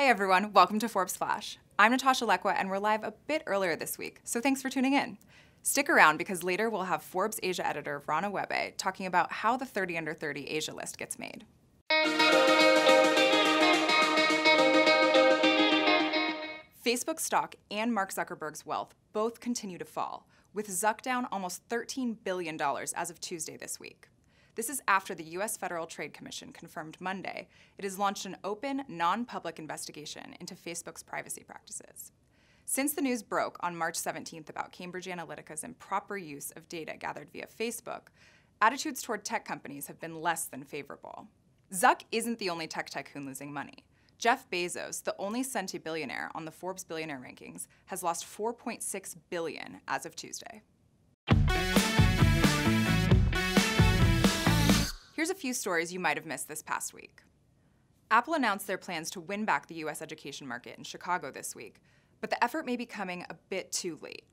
Hey everyone, welcome to Forbes Flash. I'm Natasha Lekwa and we're live a bit earlier this week, so thanks for tuning in. Stick around because later we'll have Forbes Asia editor Rana Webe talking about how the 30 under 30 Asia list gets made. Facebook stock and Mark Zuckerberg's wealth both continue to fall, with Zuck down almost $13 billion as of Tuesday this week. This is after the U.S. Federal Trade Commission confirmed Monday it has launched an open, non-public investigation into Facebook's privacy practices. Since the news broke on March 17th about Cambridge Analytica's improper use of data gathered via Facebook, attitudes toward tech companies have been less than favorable. Zuck isn't the only tech tycoon losing money. Jeff Bezos, the only centibillionaire on the Forbes billionaire rankings, has lost $4.6 billion as of Tuesday. Here's a few stories you might have missed this past week. Apple announced their plans to win back the U.S. education market in Chicago this week, but the effort may be coming a bit too late.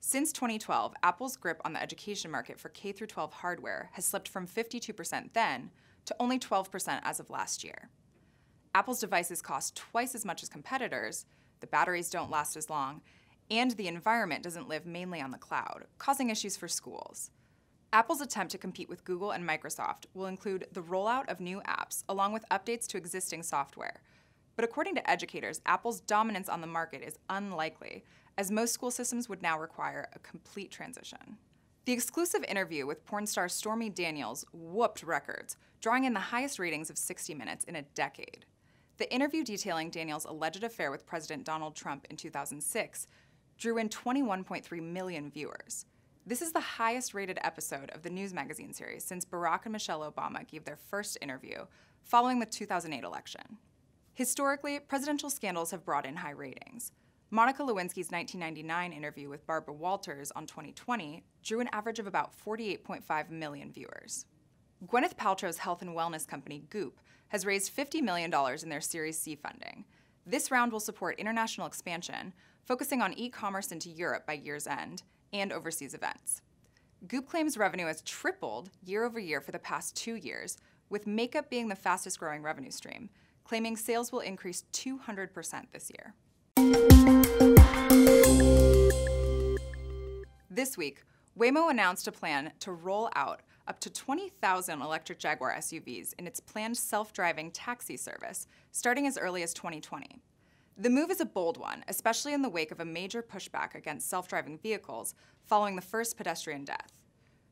Since 2012, Apple's grip on the education market for K-12 hardware has slipped from 52% then to only 12% as of last year. Apple's devices cost twice as much as competitors, the batteries don't last as long, and the environment doesn't live mainly on the cloud, causing issues for schools. Apple's attempt to compete with Google and Microsoft will include the rollout of new apps along with updates to existing software. But according to educators, Apple's dominance on the market is unlikely, as most school systems would now require a complete transition. The exclusive interview with porn star Stormy Daniels whooped records, drawing in the highest ratings of 60 Minutes in a decade. The interview detailing Daniels' alleged affair with President Donald Trump in 2006 drew in 21.3 million viewers. This is the highest-rated episode of the news magazine series since Barack and Michelle Obama gave their first interview following the 2008 election. Historically, presidential scandals have brought in high ratings. Monica Lewinsky's 1999 interview with Barbara Walters on 2020 drew an average of about 48.5 million viewers. Gwyneth Paltrow's health and wellness company, Goop, has raised $50 million in their Series C funding. This round will support international expansion, focusing on e-commerce into Europe by year's end, and overseas events. Goop claims revenue has tripled year over year for the past 2 years, with makeup being the fastest growing revenue stream, claiming sales will increase 200% this year. This week, Waymo announced a plan to roll out up to 20,000 electric Jaguar SUVs in its planned self-driving taxi service, starting as early as 2020. The move is a bold one, especially in the wake of a major pushback against self-driving vehicles following the first pedestrian death.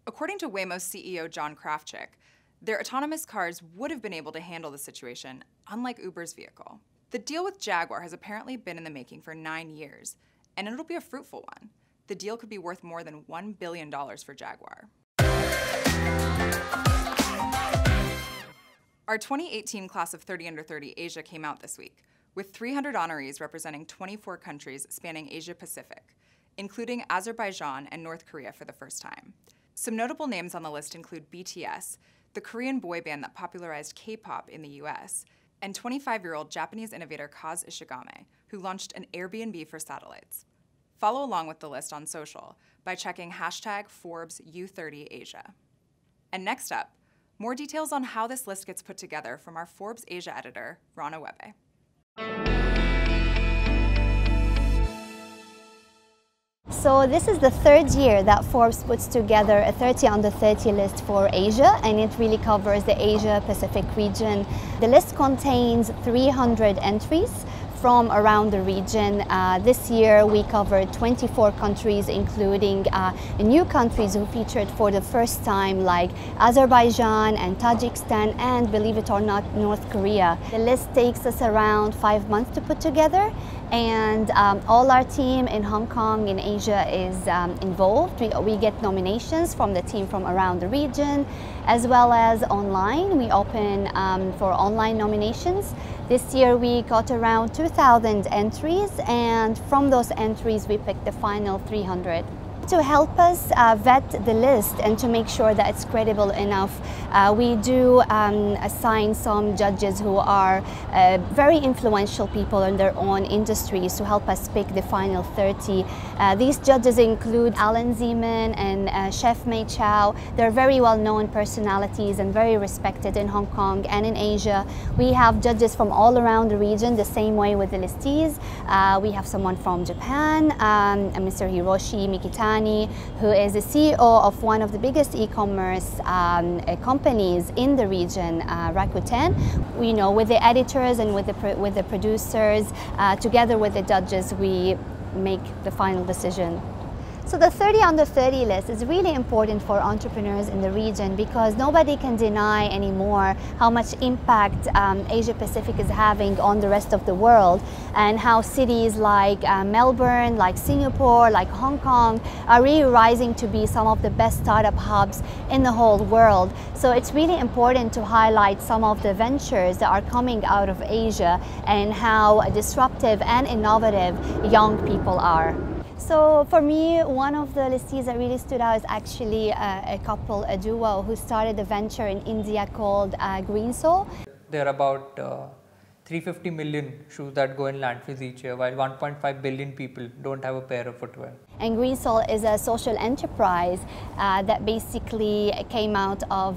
According to Waymo's CEO John Krafchick, their autonomous cars would have been able to handle the situation, unlike Uber's vehicle. The deal with Jaguar has apparently been in the making for 9 years, and it'll be a fruitful one. The deal could be worth more than $1 billion for Jaguar. Our 2018 class of 30 under 30 Asia came out this week, with 300 honorees representing 24 countries spanning Asia-Pacific, including Azerbaijan and North Korea for the first time. Some notable names on the list include BTS, the Korean boy band that popularized K-pop in the US, and 25-year-old Japanese innovator Kaz Ishigame, who launched an Airbnb for satellites. Follow along with the list on social by checking #ForbesU30Asia. And next up, more details on how this list gets put together from our Forbes Asia editor, Rana Webe. So this is the third year that Forbes puts together a 30 under 30 list for Asia, and it really covers the Asia-Pacific region. The list contains 300 entries from around the region. This year we covered 24 countries, including new countries who featured for the first time, like Azerbaijan and Tajikistan, and believe it or not, North Korea. The list takes us around 5 months to put together, and all our team in Hong Kong in Asia is involved. We get nominations from the team from around the region, as well as online. We open for online nominations. This year we got around 2,000 entries, and from those entries we picked the final 300. To help us vet the list and to make sure that it's credible enough, we do assign some judges who are very influential people in their own industries to help us pick the final 30 These judges include Alan Zeman and Chef Mei Chow. They're very well-known personalities and very respected in Hong Kong and in Asia. We have judges from all around the region, the same way with the listees. We have someone from Japan, Mr. Hiroshi Mikitani, who is the CEO of one of the biggest e-commerce companies in the region, Rakuten. We know with the editors and with the producers, together with the judges, we make the final decision. So the 30 under 30 list is really important for entrepreneurs in the region because nobody can deny anymore how much impact Asia Pacific is having on the rest of the world, and how cities like Melbourne, like Singapore, like Hong Kong are really rising to be some of the best startup hubs in the whole world. So it's really important to highlight some of the ventures that are coming out of Asia and how disruptive and innovative young people are. So for me, one of the listees that really stood out is actually a couple, a duo, who started a venture in India called Green Soul. There are about 350 million shoes that go in landfills each year, while 1.5 billion people don't have a pair of footwear. And Green Soul is a social enterprise that basically came out of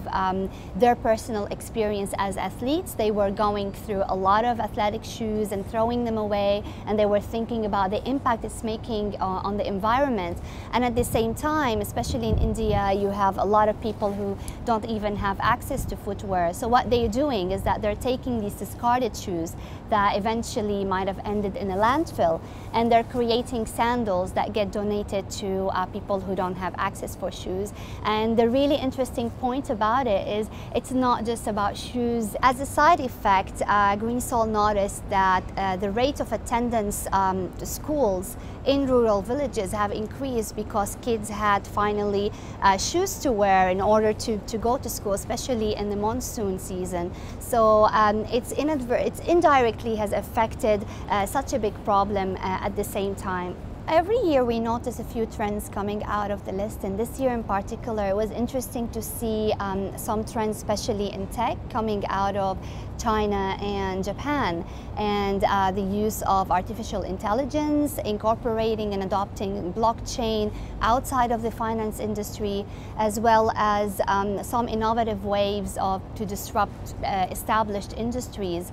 their personal experience as athletes. They were going through a lot of athletic shoes and throwing them away, and they were thinking about the impact it's making on the environment. And at the same time, especially in India, you have a lot of people who don't even have access to footwear. So what they're doing is that they're taking these discarded shoes that eventually might have ended in a landfill, and they're creating sandals that get donated to people who don't have access for shoes. And the really interesting point about it is it's not just about shoes. As a side effect, Green Soul noticed that the rate of attendance to schools in rural villages have increased because kids had finally shoes to wear in order to go to school, especially in the monsoon season. So it's indirectly has affected such a big problem at the same time. Every year we notice a few trends coming out of the list, and this year in particular it was interesting to see some trends, especially in tech, coming out of China and Japan, and the use of artificial intelligence, incorporating and adopting blockchain outside of the finance industry, as well as some innovative ways to disrupt established industries.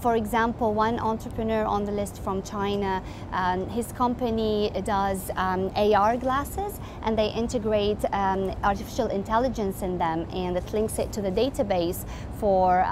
For example, one entrepreneur on the list from China, his company does AR glasses, and they integrate artificial intelligence in them, and it links it to the database for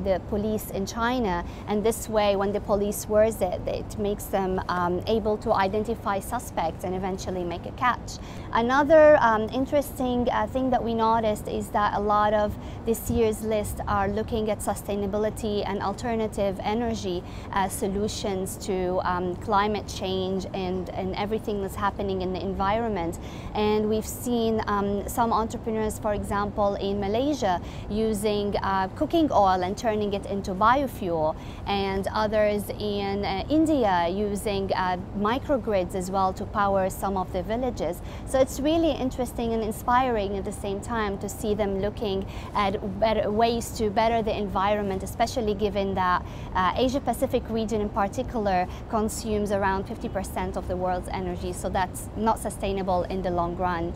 the police in China. And this way, when the police wears it, it makes them able to identify suspects and eventually make a catch. Another interesting thing that we noticed is that a lot of this year's list are looking at sustainability and alternative energy solutions to climate change and everything that's happening in the environment. And we've seen some entrepreneurs, for example, in Malaysia using cooking oil and turning it into biofuel, and others in India using microgrids as well to power some of the villages. So it's really interesting and inspiring at the same time to see them looking at better ways to better the environment, especially given that Asia Pacific region in particular consumes around 50% of the world's energy, so that's not sustainable in the long run.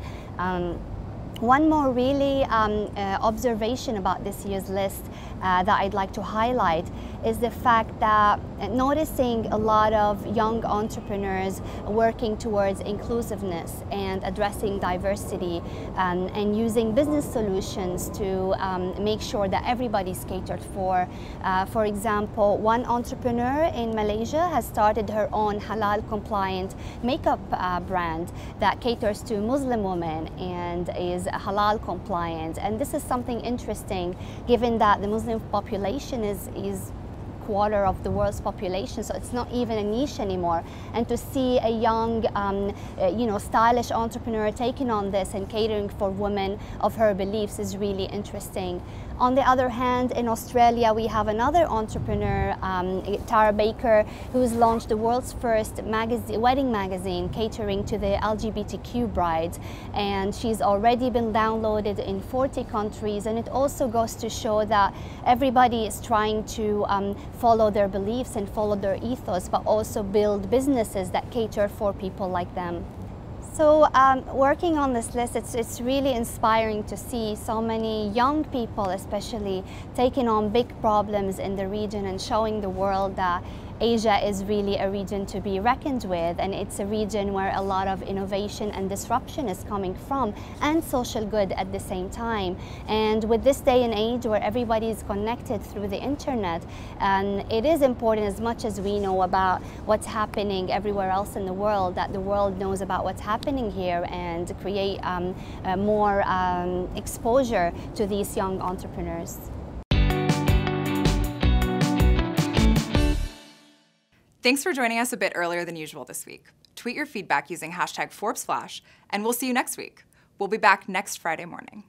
One more really observation about this year's list that I'd like to highlight is the fact that noticing a lot of young entrepreneurs working towards inclusiveness and addressing diversity and using business solutions to make sure that everybody's catered for. For example, one entrepreneur in Malaysia has started her own halal compliant makeup brand that caters to Muslim women and is halal compliant. And this is something interesting given that the Muslim population is quarter of the world's population, so it's not even a niche anymore. And to see a young, stylish entrepreneur taking on this and catering for women of her beliefs is really interesting. On the other hand, in Australia, we have another entrepreneur, Tara Baker, who's launched the world's first wedding magazine catering to the LGBTQ brides. And she's already been downloaded in 40 countries. And it also goes to show that everybody is trying to follow their beliefs and follow their ethos, but also build businesses that cater for people like them. So working on this list, it's really inspiring to see so many young people especially taking on big problems in the region and showing the world that Asia is really a region to be reckoned with, and it's a region where a lot of innovation and disruption is coming from, and social good at the same time. And with this day and age where everybody is connected through the internet, it is important, as much as we know about what's happening everywhere else in the world, that the world knows about what's happening here and create more exposure to these young entrepreneurs. Thanks for joining us a bit earlier than usual this week. Tweet your feedback using #ForbesFlash, and we'll see you next week. We'll be back next Friday morning.